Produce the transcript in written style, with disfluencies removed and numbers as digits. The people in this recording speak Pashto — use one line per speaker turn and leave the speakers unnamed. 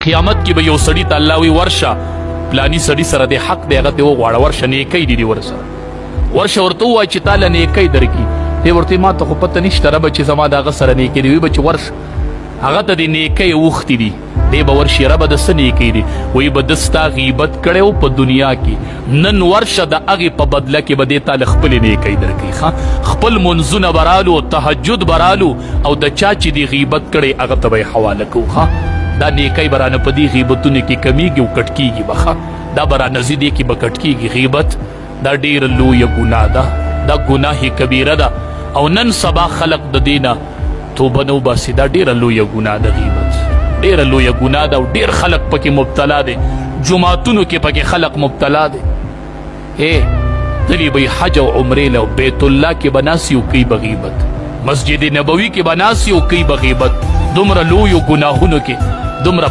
قیامت کې به یو سړي ته الله وی ورشه پلانی سړي سره د حق دی هغه ته وغواړه ورشه نیکۍ دي ورسره ورشه ورته ووایه چې تاله نیکۍ درکړي دی ورته ما ته خو پته نشته ربه چې زما د هغه سره نیکۍ دی وی به چې ورشه هغه ته د نیکۍ اوښتې دي دی به ورشي ربه د څه نیکۍ دي وی به ده ستا غیبت کړی و په دنیا کې نن ورشه د هغې په بدله کې به دې تاله خپلې نیکۍ درکوي خپل منځونه به رالو تهجد به رالو او د چا چې دې غیبت کړی هغه ته به یې حواله کوو دا نیکۍ به رانه په دې غیبتونو کې کمیږي او کټ کېږي به دا به رانه ځي دې کې به کټ کېږي غیبت دا ډېره لویه ګناه ده دا ګناه کبیره ده او نن سبا خلق د دې نه توبه نه وباسي دا ډېره لویه ګناه ده غیبت ډېره لویه ګناه ده او ډېر خلق پکې مبتلا دی جماعتونو کې پکې خلق مبتلا دی تلي به حج او عمرې له بیت الله کې به ناسي او کوي به غیبت مسجد نبوي کې به ناسي او کوي به غیبت دومره لویو ګناهونو کې دومره